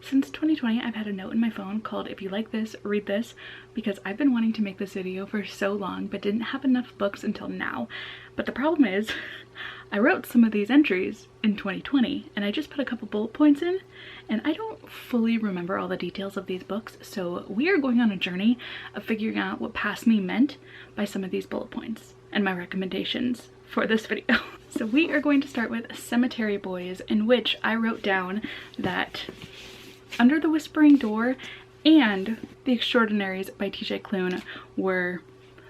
Since 2020, I've had a note in my phone called "If you like this, read this," because I've been wanting to make this video for so long but didn't have enough books until now. But the problem is I wrote some of these entries in 2020 and I just put a couple bullet points in, and I don't fully remember all the details of these books, so we are going on a journey of figuring out what past me meant by some of these bullet points and my recommendations for this video. So we are going to start with Cemetery Boys, in which I wrote down that Under the Whispering Door and The Extraordinaries by TJ Klune were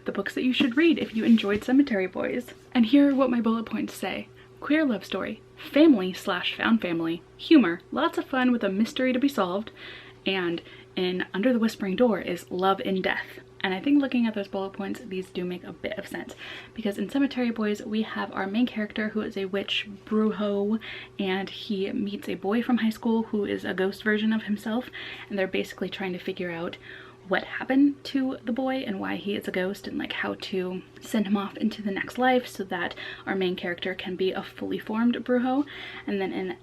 the books that you should read if you enjoyed Cemetery Boys. And here are what my bullet points say. Queer love story, family / found family, humor, lots of fun with a mystery to be solved, and in Under the Whispering Door is love in death. And I think looking at those bullet points, these do make a bit of sense, because in Cemetery Boys we have our main character who is a witch brujo, and he meets a boy from high school who is a ghost version of himself, and they're basically trying to figure out what happened to the boy and why he is a ghost, and like how to send him off into the next life so that our main character can be a fully formed brujo. And then in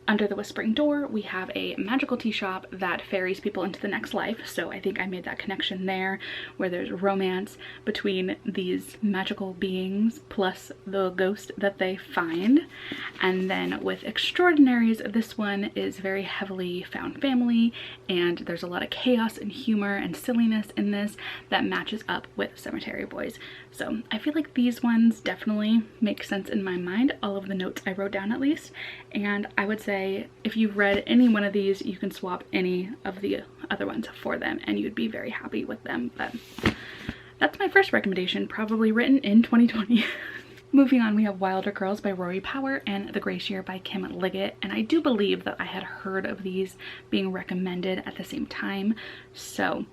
Under the Whispering Door, we have a magical tea shop that ferries people into the next life. So I think I made that connection there, where there's romance between these magical beings plus the ghost that they find. And then with Extraordinaries, this one is very heavily found family, and there's a lot of chaos and humor and silliness in this that matches up with Cemetery Boys. So I feel like these ones definitely make sense in my mind, all of the notes I wrote down at least. And I would say if you've read any one of these, you can swap any of the other ones for them and you'd be very happy with them. But that's my first recommendation, probably written in 2020. Moving on, we have Wilder Girls by Rory Power and The Gracier by Kim Liggett, and I do believe that I had heard of these being recommended at the same time. So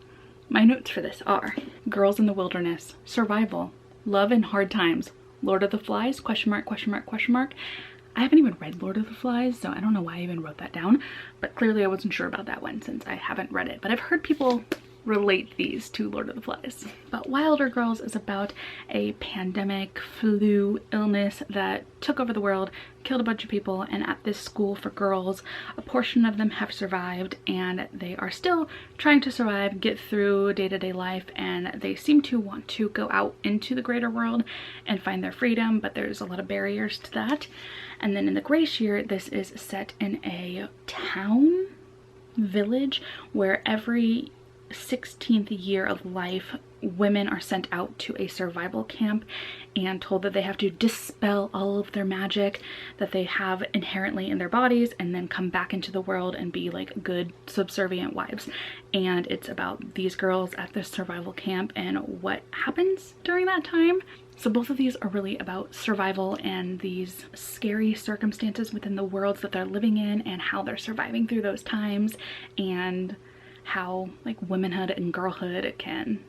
my notes for this are Girls in the Wilderness, Survival, Love in Hard Times, Lord of the Flies, ? I haven't even read Lord of the Flies, so I don't know why I even wrote that down, but clearly I wasn't sure about that one since I haven't read it, but I've heard people relate these to Lord of the Flies. But Wilder Girls is about a pandemic flu illness that took over the world, killed a bunch of people, and at this school for girls, a portion of them have survived and they are still trying to survive, get through day-to-day life, and they seem to want to go out into the greater world and find their freedom, but there's a lot of barriers to that. And then in The Gracier, this is set in a town, village, where every 16th year of life, women are sent out to a survival camp and told that they have to dispel all of their magic that they have inherently in their bodies and then come back into the world and be like good subservient wives. And it's about these girls at this survival camp and what happens during that time. So both of these are really about survival and these scary circumstances within the worlds that they're living in and how they're surviving through those times, and how like womanhood and girlhood can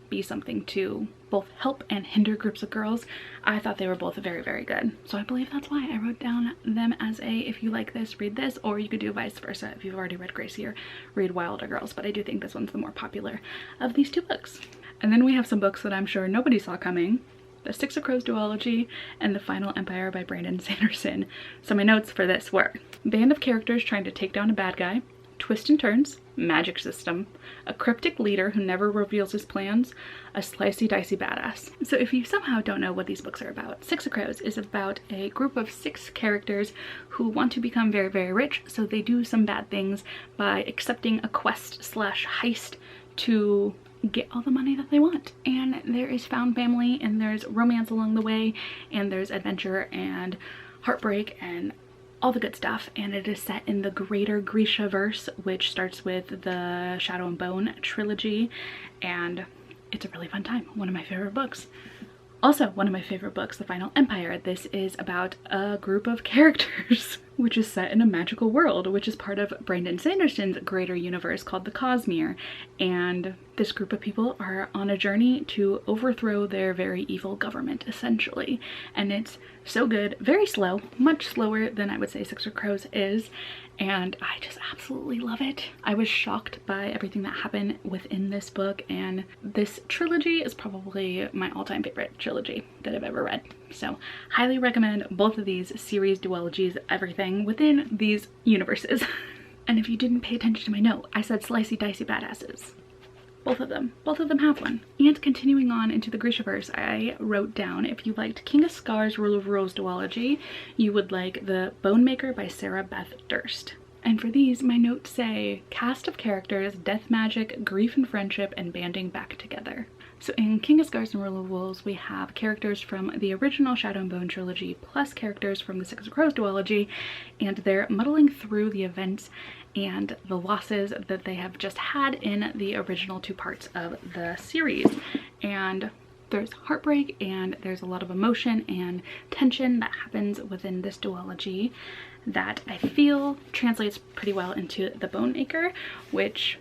be something to both help and hinder groups of girls. I thought they were both very, very good. So I believe that's why I wrote down them as a if you like this, read this, or you could do vice versa. If you've already read Gracier, read Wilder Girls, but I do think this one's the more popular of these two books. And then we have some books that I'm sure nobody saw coming. The Six of Crows duology and The Final Empire by Brandon Sanderson. So my notes for this were band of characters trying to take down a bad guy, twists and turns, magic system, a cryptic leader who never reveals his plans, a slicey dicey badass. So if you somehow don't know what these books are about, Six of Crows is about a group of 6 characters who want to become very, very rich, so they do some bad things by accepting a quest / heist to get all the money that they want. And there is found family, and there's romance along the way, and there's adventure and heartbreak and all the good stuff. And it is set in the greater Grisha verse, which starts with the Shadow and Bone trilogy, and it's a really fun time. One of my favorite books. Also, one of my favorite books, The Final Empire. This is about a group of characters which is set in a magical world, which is part of Brandon Sanderson's greater universe called the Cosmere. And this group of people are on a journey to overthrow their very evil government, essentially. And it's so good, very slow, much slower than I would say Six of Crows is. And I just absolutely love it. I was shocked by everything that happened within this book, and this trilogy is probably my all-time favorite trilogy that I've ever read. So highly recommend both of these series, duologies, everything within these universes. And if you didn't pay attention to my note, I said slicey dicey badasses. Both of them have one. And continuing on into the Grishaverse, I wrote down, if you liked King of Scars Rule of Rules duology, you would like The Bone Maker by Sarah Beth Durst. And for these, my notes say, cast of characters, death magic, grief and friendship, and banding back together. So in King of Scars and Rule of Rules, we have characters from the original Shadow and Bone trilogy plus characters from the Six of Crows duology, and they're muddling through the events and the losses that they have just had in the original 2 parts of the series. And there's heartbreak and there's a lot of emotion and tension that happens within this duology that I feel translates pretty well into The Bone Maker, which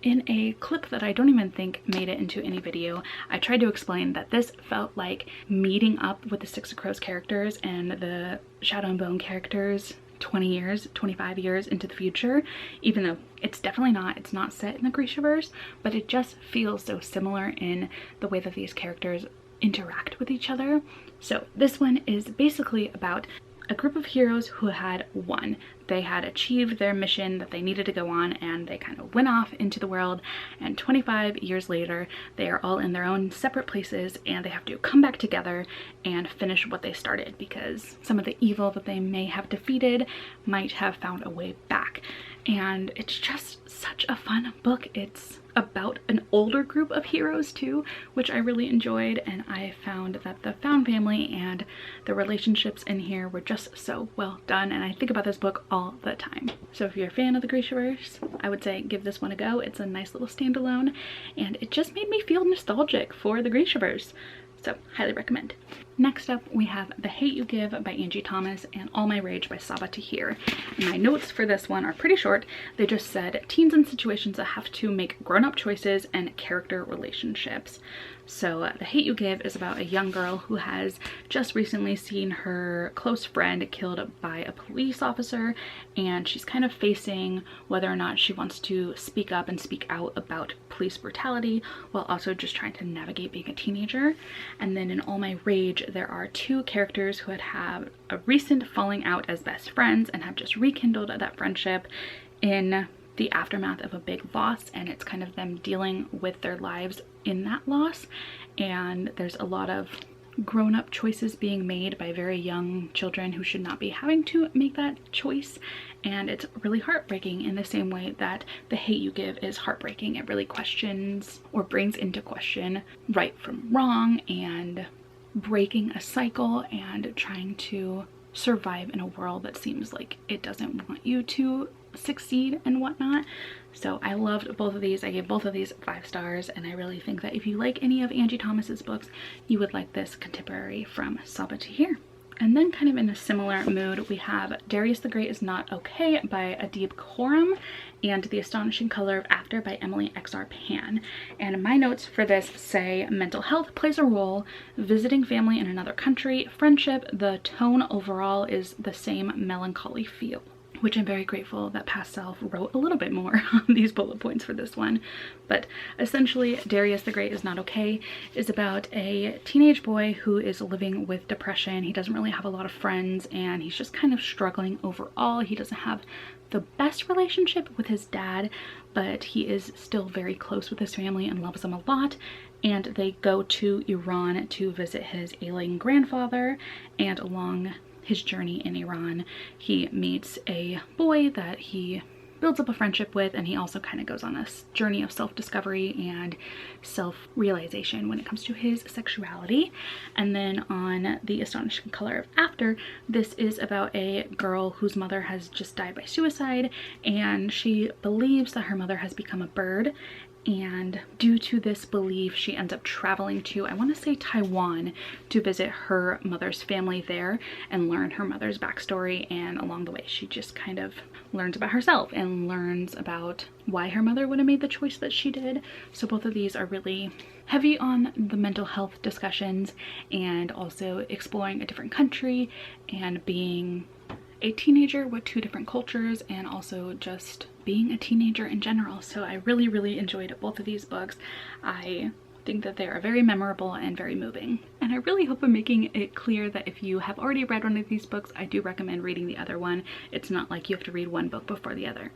in a clip that I don't even think made it into any video, I tried to explain that this felt like meeting up with the Six of Crows characters and the Shadow and Bone characters 20 years, 25 years into the future, even though it's definitely not, it's not set in the Grishaverse, but it just feels so similar in the way that these characters interact with each other. So this one is basically about a group of heroes who had won. They had achieved their mission that they needed to go on, and they kind of went off into the world, and 25 years later they are all in their own separate places and they have to come back together and finish what they started, because some of the evil that they may have defeated might have found a way back. And it's just such a fun book. It's about an older group of heroes too, which I really enjoyed, and I found that the found family and the relationships in here were just so well done, and I think about this book all the time. So if you're a fan of the Grishaverse, I would say give this one a go. It's a nice little standalone, and it just made me feel nostalgic for the Grishaverse. So highly recommend. Next up, we have The Hate You Give by Angie Thomas and All My Rage by Saba Tahir. And my notes for this one are pretty short. They just said teens in situations that have to make grown-up choices and character relationships. So The Hate You Give is about a young girl who has just recently seen her close friend killed by a police officer, and she's kind of facing whether or not she wants to speak up and speak out about police brutality while also just trying to navigate being a teenager. And then in All My Rage, there are 2 characters who had a recent falling out as best friends and have just rekindled that friendship in the aftermath of a big loss, and it's kind of them dealing with their lives in that loss. And there's a lot of grown-up choices being made by very young children who should not be having to make that choice, and it's really heartbreaking in the same way that The Hate You Give is heartbreaking. It really questions or brings into question right from wrong and breaking a cycle and trying to survive in a world that seems like it doesn't want you to succeed and whatnot. So I loved both of these. I gave both of these 5 stars, and I really think that if you like any of Angie Thomas's books, you would like this contemporary from Saba Tahir. And then kind of in a similar mood, we have Darius the Great Is Not Okay by Adib Khorram and The Astonishing Color of After by Emily XR Pan. And my notes for this say mental health plays a role, visiting family in another country, friendship, the tone overall is the same melancholy feel, which I'm very grateful that Past Self wrote a little bit more on these bullet points for this one. But essentially, Darius the Great Is Not Okay is about a teenage boy who is living with depression. He doesn't really have a lot of friends, and he's just kind of struggling overall. He doesn't have the best relationship with his dad, but he is still very close with his family and loves them a lot. And they go to Iran to visit his ailing grandfather, and along his journey in Iran, he meets a boy that he builds up a friendship with, and he also kind of goes on a journey of self-discovery and self-realization when it comes to his sexuality. And then on The Astonishing Color of After, this is about a girl whose mother has just died by suicide, and she believes that her mother has become a bird. And due to this belief, she ends up traveling to, I want to say Taiwan, to visit her mother's family there and learn her mother's backstory. And along the way, she just kind of learns about herself and learns about why her mother would have made the choice that she did. So both of these are really heavy on the mental health discussions and also exploring a different country and being a teenager with 2 different cultures, and also just being a teenager in general. So I really, really enjoyed both of these books. I think that they are very memorable and very moving. And I really hope I'm making it clear that if you have already read one of these books, I do recommend reading the other one. It's not like you have to read one book before the other.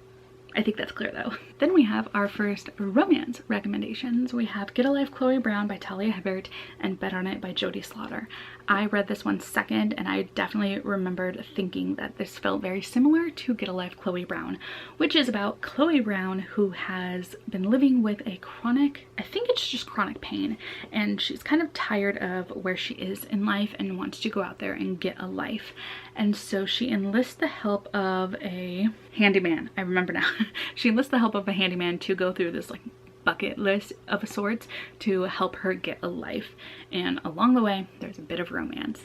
I think that's clear though. Then we have our first romance recommendations. We have Get a Life Chloe Brown by Talia Hibbert and Bet on It by Jodie Slaughter. I read this one second and I definitely remembered thinking that this felt very similar to Get a Life Chloe Brown, which is about Chloe Brown who has been living with a chronic, I think it's just chronic pain, and she's kind of tired of where she is in life and wants to go out there and get a life. And so she enlists the help of a handyman. I remember now. She enlists the help of a handyman to go through this like bucket list of sorts to help her get a life. And along the way, there's a bit of romance.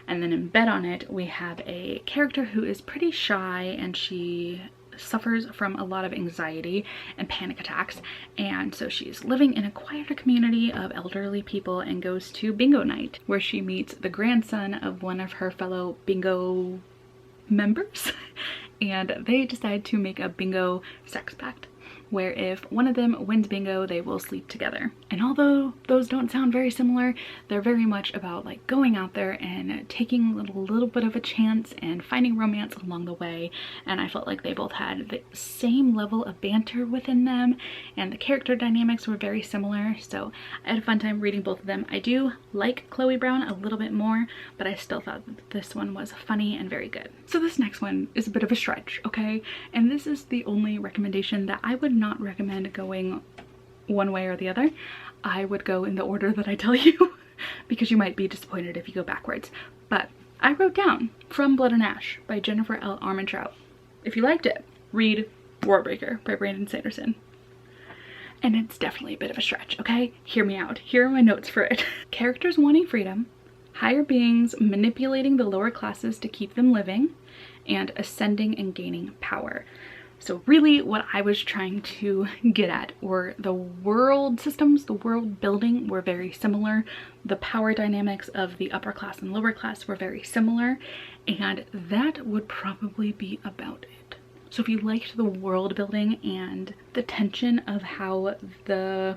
And then in Bet on It, we have a character who is pretty shy and she suffers from a lot of anxiety and panic attacks, and so she's living in a quieter community of elderly people and goes to bingo night where she meets the grandson of one of her fellow bingo members and they decide to make a bingo sex pact where if one of them wins bingo, they will sleep together. And although those don't sound very similar, they're very much about like going out there and taking a little bit of a chance and finding romance along the way. And I felt like they both had the same level of banter within them and the character dynamics were very similar. So I had a fun time reading both of them. I do like Chloe Brown a little bit more, but I still thought that this one was funny and very good. So this next one is a bit of a stretch, okay? And this is the only recommendation that I would not recommend going one way or the other. I would go in the order that I tell you because you might be disappointed if you go backwards. But I wrote down From Blood and Ash by Jennifer L. Armentrout. If you liked it, read Warbreaker by Brandon Sanderson. And it's definitely a bit of a stretch, okay? Hear me out. Here are my notes for it. Characters wanting freedom, higher beings manipulating the lower classes to keep them living, and ascending and gaining power. So really what I was trying to get at were the world systems, the world building were very similar. The power dynamics of the upper class and lower class were very similar, and that would probably be about it. So if you liked the world building and the tension of how the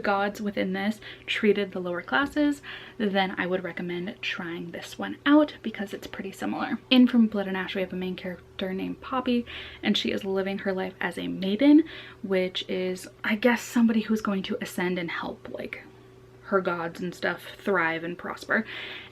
gods within this treated the lower classes, then I would recommend trying this one out because it's pretty similar. In From Blood and Ash, we have a main character named Poppy, and she is living her life as a maiden, which is, I guess, somebody who's going to ascend and help like her gods and stuff thrive and prosper.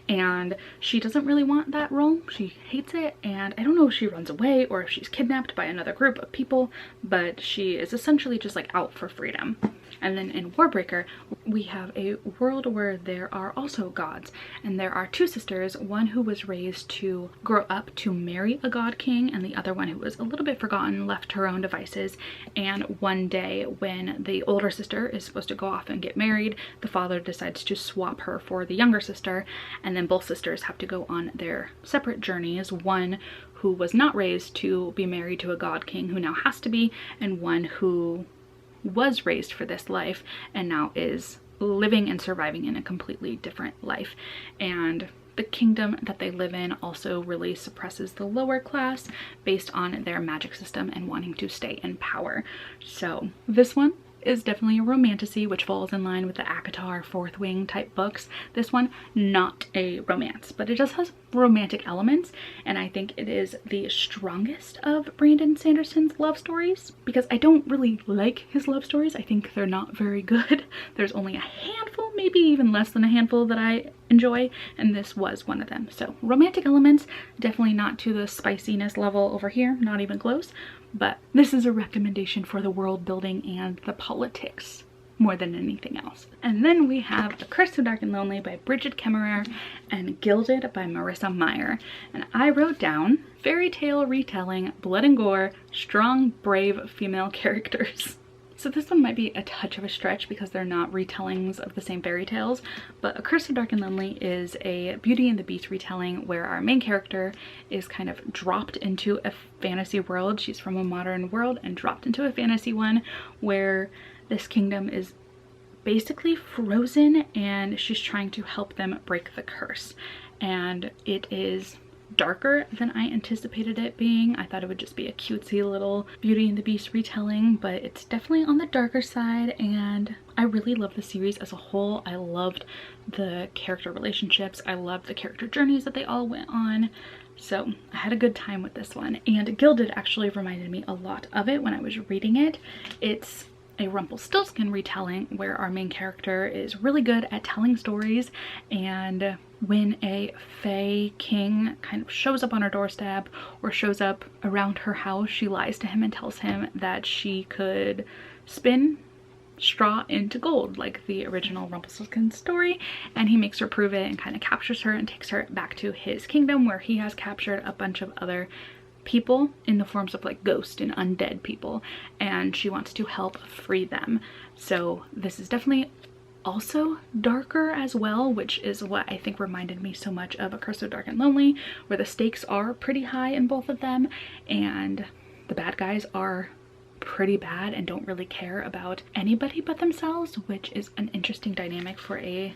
And she doesn't really want that role. She hates it, and I don't know if she runs away or if she's kidnapped by another group of people, but she is essentially just like out for freedom. And then in Warbreaker, we have a world where there are also gods, and there are two sisters, one who was raised to grow up to marry a god king, and the other one who was a little bit forgotten, left to her own devices. And one day when the older sister is supposed to go off and get married, the father decides to swap her for the younger sister, and then both sisters have to go on their separate journeys. One who was not raised to be married to a god king who now has to be, and one who was raised for this life and now is living and surviving in a completely different life. And the kingdom that they live in also really suppresses the lower class based on their magic system and wanting to stay in power. So this one is definitely a romantasy, which falls in line with the ACOTAR Fourth Wing type books. This one, not a romance, but it does have romantic elements, and I think it is the strongest of Brandon Sanderson's love stories because I don't really like his love stories. I think they're not very good. There's only a handful, maybe even less than a handful that I enjoy, and this was one of them. So romantic elements, definitely not to the spiciness level over here, not even close, but this is a recommendation for the world building and the politics more than anything else. And then we have A Curse So Dark and Lonely by Bridget Kemmerer and Gilded by Marissa Meyer. And I wrote down fairy tale retelling, blood and gore, strong, brave female characters. So this one might be a touch of a stretch because they're not retellings of the same fairy tales, but A Curse So Dark and Lonely is a Beauty and the Beast retelling where our main character is kind of dropped into a fantasy world. She's from a modern world and dropped into a fantasy one where this kingdom is basically frozen and she's trying to help them break the curse. And it is darker than I anticipated it being. I thought it would just be a cutesy little Beauty and the Beast retelling, but it's definitely on the darker side, and I really love the series as a whole. I loved the character relationships. I loved the character journeys that they all went on. So I had a good time with this one, and Gilded actually reminded me a lot of it when I was reading it. It's a Rumpelstiltskin retelling where our main character is really good at telling stories, and when a fae king kind of shows up on her doorstep or shows up around her house, she lies to him and tells him that she could spin straw into gold, like the original Rumpelstiltskin story, and he makes her prove it and kind of captures her and takes her back to his kingdom, where he has captured a bunch of other people in the forms of like ghost and undead people, and she wants to help free them. So this is definitely also darker as well, which is what I think reminded me so much of A Curse So Dark and Lonely, where the stakes are pretty high in both of them and the bad guys are pretty bad and don't really care about anybody but themselves, which is an interesting dynamic for a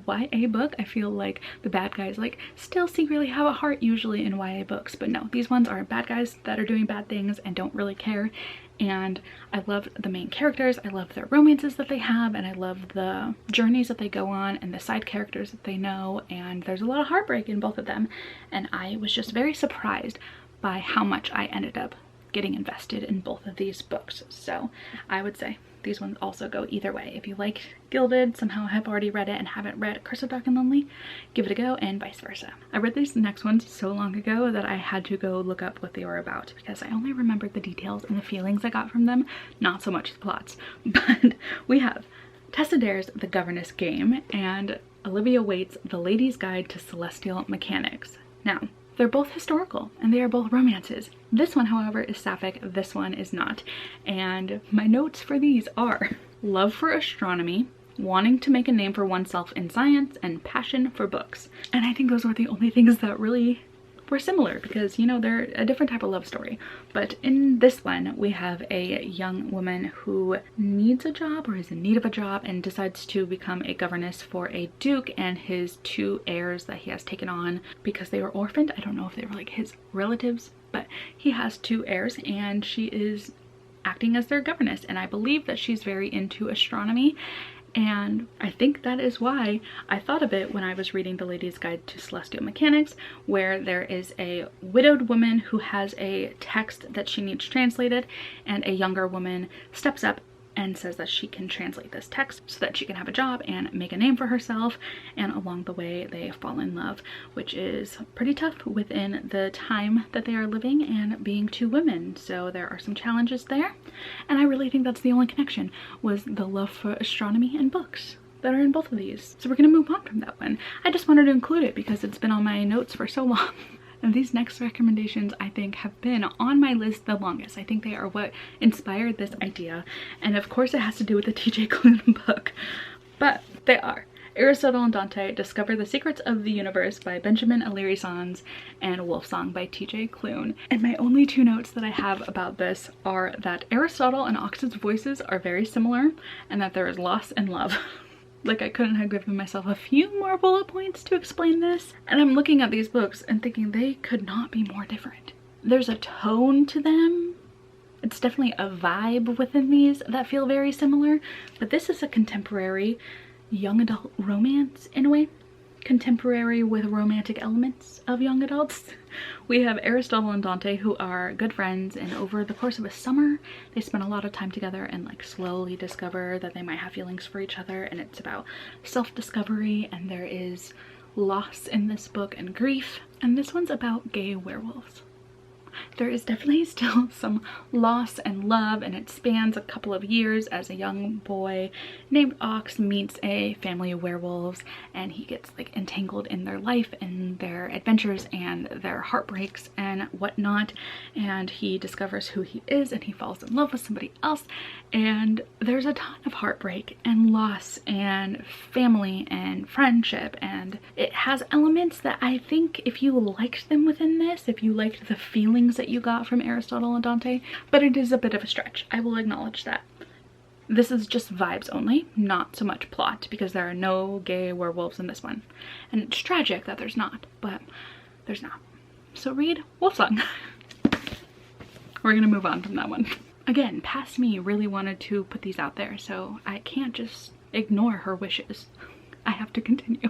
YA book. I feel like the bad guys like still secretly have a heart usually in YA books, but no, these ones are bad guys that are doing bad things and don't really care. And I love the main characters, I love their romances that they have, and I love the journeys that they go on and the side characters that they know, and there's a lot of heartbreak in both of them, and I was just very surprised by how much I ended up getting invested in both of these books. So I would say these ones also go either way. If you like Gilded, somehow have already read it and haven't read Curse of Dark and Lonely, give it a go, and vice versa. I read these next ones so long ago that I had to go look up what they were about because I only remembered the details and the feelings I got from them, not so much the plots. But we have Tessa Dare's The Governess Game and Olivia Waite's The Lady's Guide to Celestial Mechanics. Now, they're both historical and they are both romances. This one, however, is sapphic, this one is not. And my notes for these are love for astronomy, wanting to make a name for oneself in science, and passion for books. And I think those were the only things that really were similar because, you know, they're a different type of love story. But in this one, we have a young woman who needs a job or is in need of a job and decides to become a governess for a duke and his two heirs that he has taken on because they were orphaned. I don't know if they were like his relatives, but he has two heirs and she is acting as their governess, and I believe that she's very into astronomy. And I think that is why I thought of it when I was reading The Lady's Guide to Celestial Mechanics, where there is a widowed woman who has a text that she needs translated, and a younger woman steps up and says that she can translate this text so that she can have a job and make a name for herself. And along the way they fall in love, which is pretty tough within the time that they are living and being two women. So there are some challenges there, and I really think that's the only connection, was the love for astronomy and books that are in both of these. So we're gonna move on from that one. I just wanted to include it because it's been on my notes for so long. And these next recommendations, I think, have been on my list the longest. I think they are what inspired this idea. And of course it has to do with the TJ Klune book. But they are Aristotle and Dante Discover the Secrets of the Universe by Benjamin O'Leary Sands and Wolfsong by TJ Klune. And my only two notes that I have about this are that Aristotle and Oxid's voices are very similar and that there is loss and love. Like, I couldn't have given myself a few more bullet points to explain this. And I'm looking at these books and thinking they could not be more different. There's a tone to them. It's definitely a vibe within these that feel very similar. But this is a contemporary young adult romance in a way. Contemporary with romantic elements of young adults. We have Aristotle and Dante, who are good friends, and over the course of a summer they spend a lot of time together and like slowly discover that they might have feelings for each other, and it's about self-discovery, and there is loss in this book and grief. And this one's about gay werewolves. There is definitely still some loss and love, and it spans a couple of years as a young boy named Ox meets a family of werewolves, and he gets like entangled in their life and their adventures and their heartbreaks and whatnot, and he discovers who he is and he falls in love with somebody else, and there's a ton of heartbreak and loss and family and friendship, and it has elements that I think if you liked them within this, if you liked the feeling that you got from Aristotle and Dante, but it is a bit of a stretch. I will acknowledge that. This is just vibes only, not so much plot, because there are no gay werewolves in this one. And it's tragic that there's not, but there's not. So read Wolfsong. We're gonna move on from that one. Again, past me really wanted to put these out there, so I can't just ignore her wishes. I have to continue.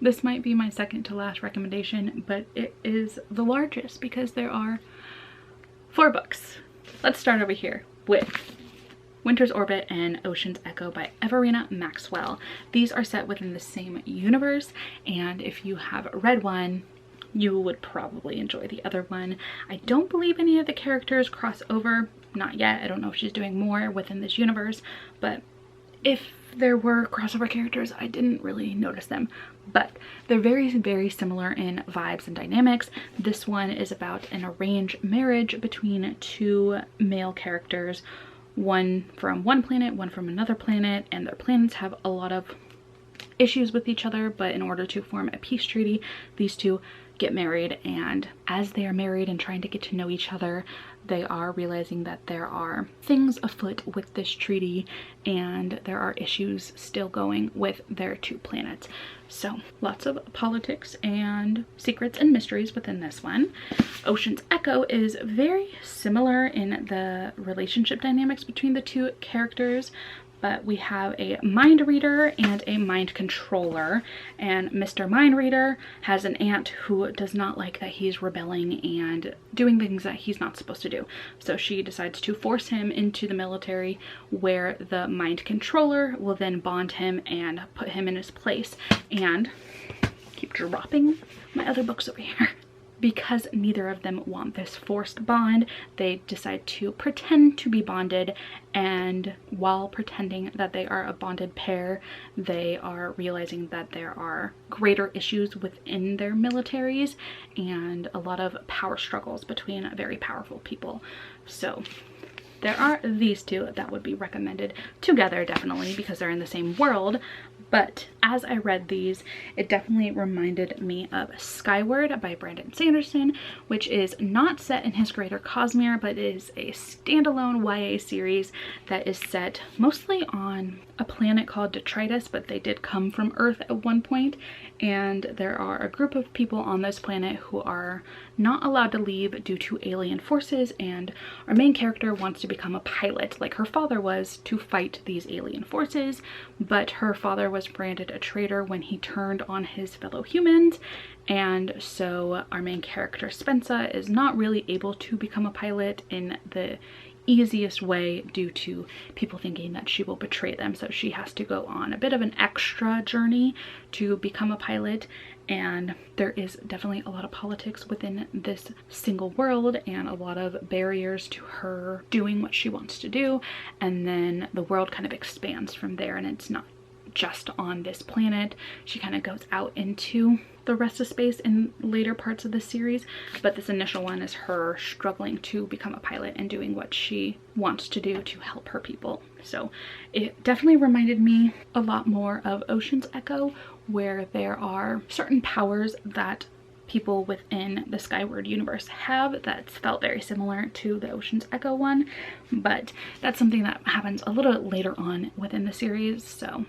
This might be my second to last recommendation, but it is the largest because there are 4 books. Let's start over here with Winter's Orbit and Ocean's Echo by Everina Maxwell. These are set within the same universe, and if you have read one, you would probably enjoy the other one. I don't believe any of the characters cross over, not yet. I don't know if she's doing more within this universe, but if there were crossover characters, I didn't really notice them. But they're very, very similar in vibes and dynamics. This one is about an arranged marriage between 2 male characters, one from one planet, one from another planet, and their planets have a lot of issues with each other, but in order to form a peace treaty, these 2 get married, and as they are married and trying to get to know each other, they are realizing that there are things afoot with this treaty and there are issues still going with their 2 planets. So lots of politics and secrets and mysteries within this one. Ocean's Echo is very similar in the relationship dynamics between the 2 characters, but we have a mind reader and a mind controller, and Mr. Mind Reader has an aunt who does not like that he's rebelling and doing things that he's not supposed to do. So she decides to force him into the military, where the mind controller will then bond him and put him in his place. And keep dropping my other books over here. Because neither of them want this forced bond, they decide to pretend to be bonded, and while pretending that they are a bonded pair, they are realizing that there are greater issues within their militaries and a lot of power struggles between very powerful people. So there are these 2 that would be recommended together, definitely, because they're in the same world. But as I read these, it definitely reminded me of Skyward by Brandon Sanderson, which is not set in his greater Cosmere, but is a standalone YA series that is set mostly on a planet called Detritus, but they did come from Earth at one point, and there are a group of people on this planet who are not allowed to leave due to alien forces, and our main character wants to become a pilot like her father was to fight these alien forces, but her father was branded a traitor when he turned on his fellow humans, and so our main character Spensa is not really able to become a pilot in the easiest way due to people thinking that she will betray them. So she has to go on a bit of an extra journey to become a pilot, and there is definitely a lot of politics within this single world and a lot of barriers to her doing what she wants to do, and then the world kind of expands from there, and it's not just on this planet. She kind of goes out into the rest of space in later parts of the series, but this initial one is her struggling to become a pilot and doing what she wants to do to help her people. So it definitely reminded me a lot more of Ocean's Echo, where there are certain powers that people within the Skyward universe have that's felt very similar to the Ocean's Echo one, but that's something that happens a little later on within the series. So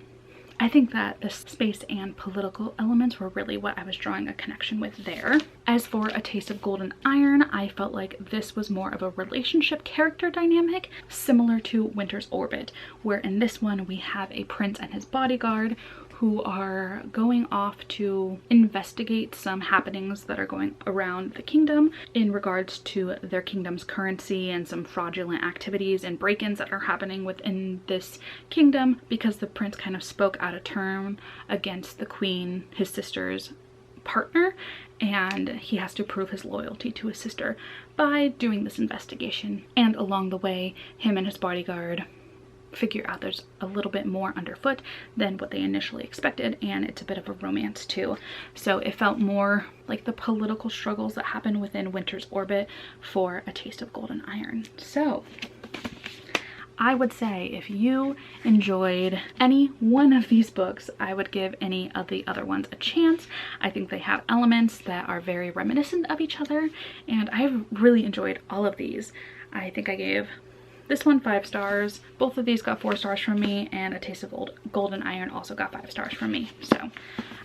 I think that the space and political elements were really what I was drawing a connection with there. As for A Taste of Golden Iron, I felt like this was more of a relationship character dynamic similar to Winter's Orbit, where in this one we have a prince and his bodyguard who are going off to investigate some happenings that are going around the kingdom in regards to their kingdom's currency and some fraudulent activities and break-ins that are happening within this kingdom, because the prince kind of spoke out of turn against the queen, his sister's partner, and he has to prove his loyalty to his sister by doing this investigation. And along the way, him and his bodyguard figure out there's a little bit more underfoot than what they initially expected, and it's a bit of a romance too. So it felt more like the political struggles that happen within Winter's Orbit for A Taste of Golden Iron. So I would say if you enjoyed any one of these books, I would give any of the other ones a chance. I think they have elements that are very reminiscent of each other, and I've really enjoyed all of these. I think I gave this one 5 stars, both of these got 4 stars from me, and A Taste of Golden Iron also got 5 stars from me. So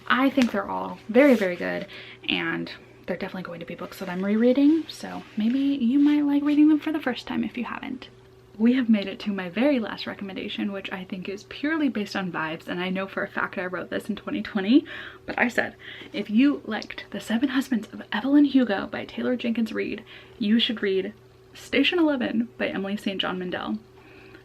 I think they're all very, very good, and they're definitely going to be books that I'm rereading, so maybe you might like reading them for the first time if you haven't. we have made it to my very last recommendation, which I think is purely based on vibes, and I know for a fact I wrote this in 2020, but I said, if you liked The Seven Husbands of Evelyn Hugo by Taylor Jenkins Reid, you should read Station 11 by Emily St. John Mandel.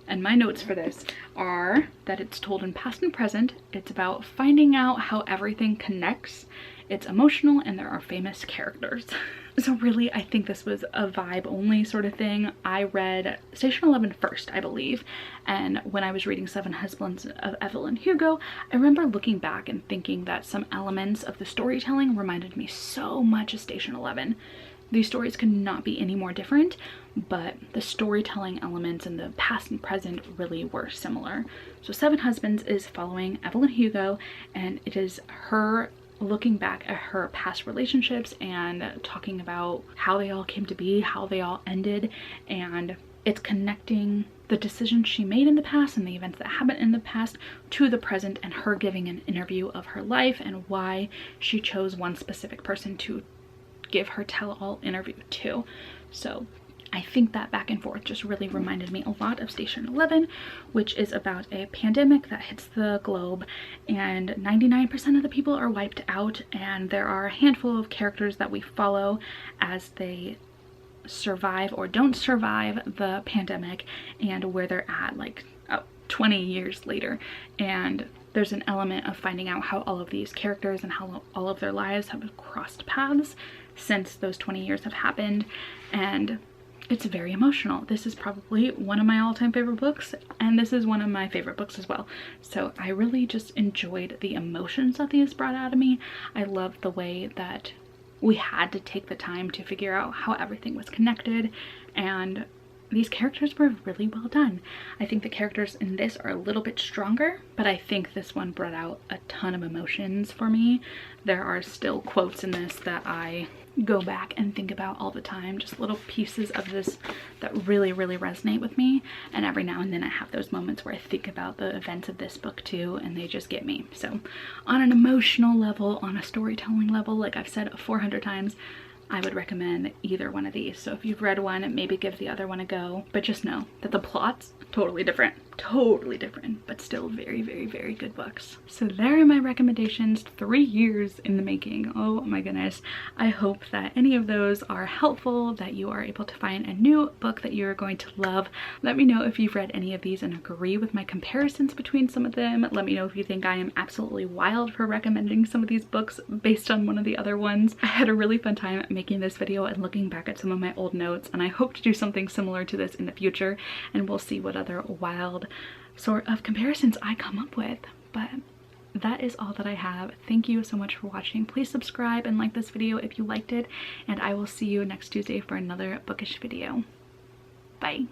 And my notes for this are that it's told in past and present, it's about finding out how everything connects, it's emotional, and there are famous characters. So really, I think this was a vibe only sort of thing. I read Station 11 first, I believe, and when I was reading Seven Husbands of Evelyn Hugo, I remember looking back and thinking that some elements of the storytelling reminded me so much of Station 11. These stories could not be any more different, but the storytelling elements in the past and present really were similar. So Seven Husbands is following Evelyn Hugo, and it is her looking back at her past relationships and talking about how they all came to be, how they all ended, and it's connecting the decisions she made in the past and the events that happened in the past to the present, and her giving an interview of her life and why she chose one specific person to give her tell-all interview to. So I think that back and forth just really reminded me a lot of Station 11, which is about a pandemic that hits the globe and 99% of the people are wiped out, and there are a handful of characters that we follow as they survive or don't survive the pandemic and where they're at like 20 years later. And there's an element of finding out how all of these characters and how all of their lives have crossed paths since those 20 years have happened, and it's very emotional. This is probably one of my all-time favorite books, and this is one of my favorite books as well. So I really just enjoyed the emotions that these brought out of me. I love the way that we had to take the time to figure out how everything was connected, and these characters were really well done. I think the characters in this are a little bit stronger, but I think this one brought out a ton of emotions for me. There are still quotes in this that I go back and think about all the time, just little pieces of this that really resonate with me, and every now and then I have those moments where I think about the events of this book too, and they just get me. So on an emotional level, on a storytelling level, like I've said 400 times, I would recommend either one of these. So if you've read one, maybe give the other one a go, but just know that the plot's totally different, but still very good books. So there are my recommendations, 3 years in the making. Oh my goodness. I hope that any of those are helpful, that you are able to find a new book that you're going to love. Let me know if you've read any of these and agree with my comparisons between some of them. Let me know if you think I am absolutely wild for recommending some of these books based on one of the other ones. I had a really fun time making this video and looking back at some of my old notes, and I hope to do something similar to this in the future, and we'll see what other wild sort of comparisons I come up with. But that is all that I have. Thank you so much for watching. Please subscribe and like this video if you liked it, and I will see you next Tuesday for another bookish video. Bye.